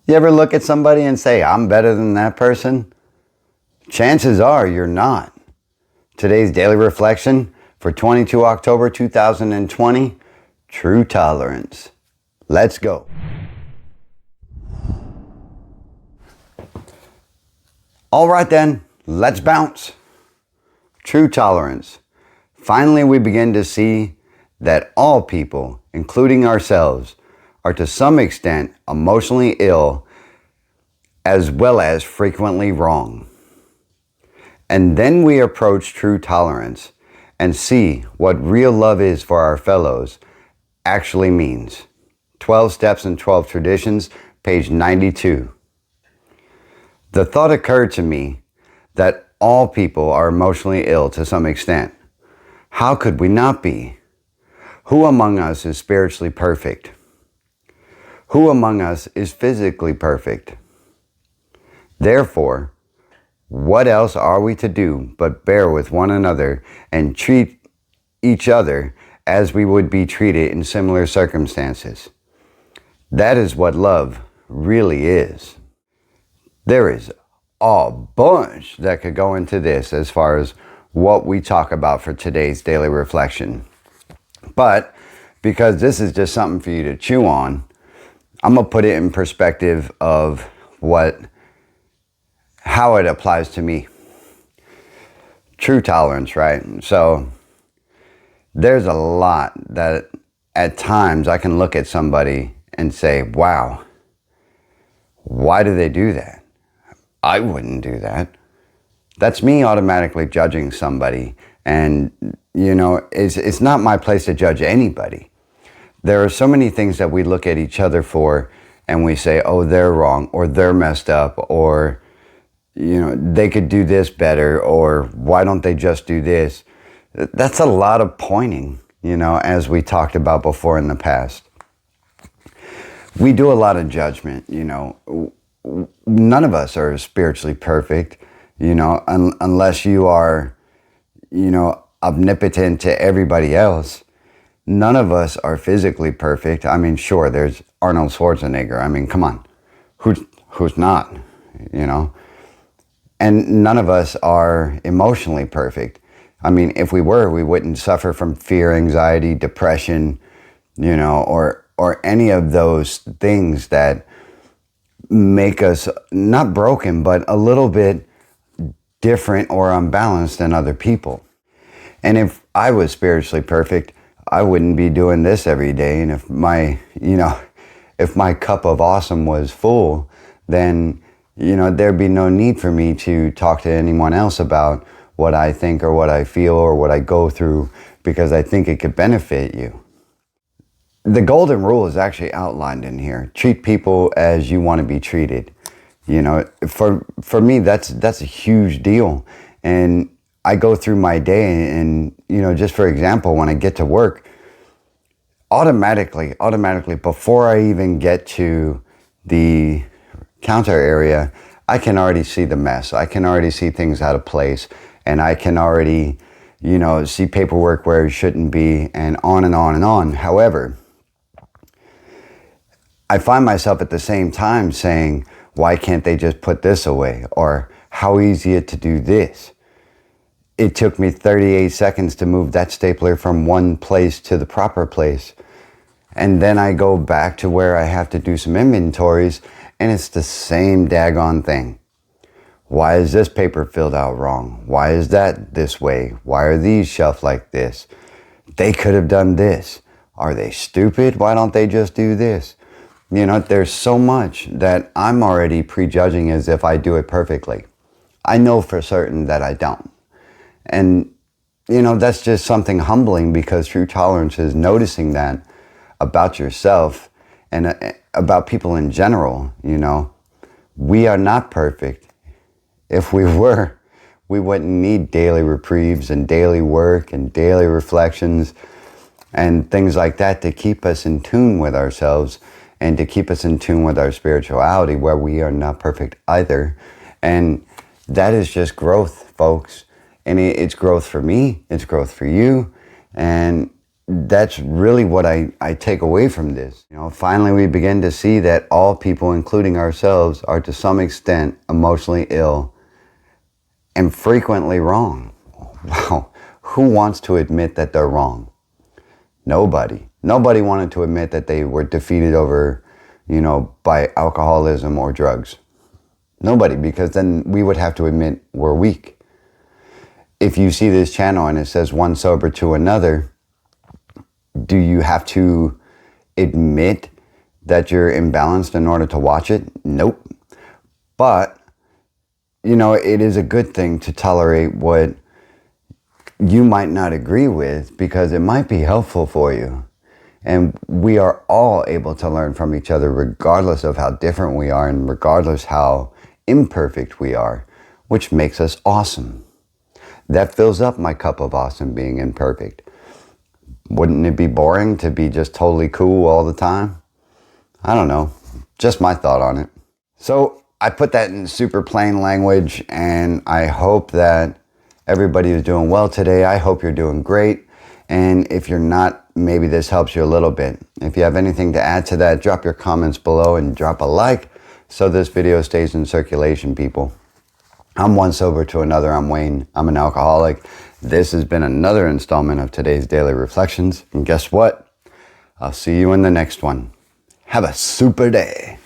You ever look at somebody and say, I'm better than that person? Chances are you're not. Today's daily reflection for 22 October 2020, True Tolerance. Let's go. All right then, let's bounce. True tolerance. Finally, we begin to see that all people, including ourselves, are to some extent emotionally ill as well as frequently wrong. And then we approach true tolerance and see what real love is for our fellows actually means. 12 Steps and 12 Traditions, page 92. The thought occurred to me that all people are emotionally ill to some extent. How could we not be? Who among us is spiritually perfect? Who among us is physically perfect? Therefore, what else are we to do but bear with one another and treat each other as we would be treated in similar circumstances? That is what love really is. There is a bunch that could go into this as far as what we talk about for today's daily reflection. But because this is just something for you to chew on, I'm going to put it in perspective of how it applies to me. True tolerance, right? So there's a lot that at times I can look at somebody and say, wow, why do they do that? I wouldn't do that. That's me automatically judging somebody. And, it's not my place to judge anybody. There are so many things that we look at each other for and we say, oh, they're wrong, or they're messed up, or, they could do this better, or why don't they just do this? That's a lot of pointing, as we talked about before in the past. We do a lot of judgment, None of us are spiritually perfect, unless you are, omnipotent to everybody else. None of us are physically perfect. I mean, sure, there's Arnold Schwarzenegger. I mean, come on. Who's not, And none of us are emotionally perfect. I mean, if we were, we wouldn't suffer from fear, anxiety, depression, or any of those things that make us not broken, but a little bit different or unbalanced than other people. And if I was spiritually perfect, I wouldn't be doing this every day. And if my cup of awesome was full, then, there'd be no need for me to talk to anyone else about what I think or what I feel or what I go through, because I think it could benefit you. The golden rule is actually outlined in here. Treat people as you want to be treated. For me, that's a huge deal. And I go through my day and, just for example, when I get to work, automatically, before I even get to the counter area, I can already see the mess. I can already see things out of place. And I can already, see paperwork where it shouldn't be, and on and on and on. However, I find myself at the same time saying, why can't they just put this away? Or how easy it to do this? It took me 38 seconds to move that stapler from one place to the proper place. And then I go back to where I have to do some inventories, and it's the same daggone thing. Why is this paper filled out wrong? Why is that this way? Why are these shelved like this? They could have done this. Are they stupid? Why don't they just do this? There's so much that I'm already prejudging as if I do it perfectly. I know for certain that I don't. And, that's just something humbling, because true tolerance is noticing that about yourself and about people in general. We are not perfect. If we were, we wouldn't need daily reprieves and daily work and daily reflections and things like that to keep us in tune with ourselves and to keep us in tune with our spirituality, where we are not perfect either. And that is just growth, folks. And it's growth for me, it's growth for you. And that's really what I take away from this. You know, finally we begin to see that all people, including ourselves, are to some extent emotionally ill and frequently wrong. Wow. Who wants to admit that they're wrong? Nobody. Nobody wanted to admit that they were defeated over, you know, by alcoholism or drugs. Nobody, because then we would have to admit we're weak. If you see this channel and it says one sober to another, do you have to admit that you're imbalanced in order to watch it? Nope. But, you know, it is a good thing to tolerate what you might not agree with, because it might be helpful for you. And we are all able to learn from each other regardless of how different we are and regardless how imperfect we are, which makes us awesome. That fills up my cup of awesome, being imperfect. Wouldn't it be boring to be just totally cool all the time? I don't know. Just my thought on it. So I put that in super plain language, and I hope that everybody is doing well today. I hope you're doing great. And if you're not, maybe this helps you a little bit. If you have anything to add to that, drop your comments below and drop a like so this video stays in circulation, people. I'm one sober to another. I'm Wayne. I'm an alcoholic. This has been another installment of today's Daily Reflections. And guess what? I'll see you in the next one. Have a super day.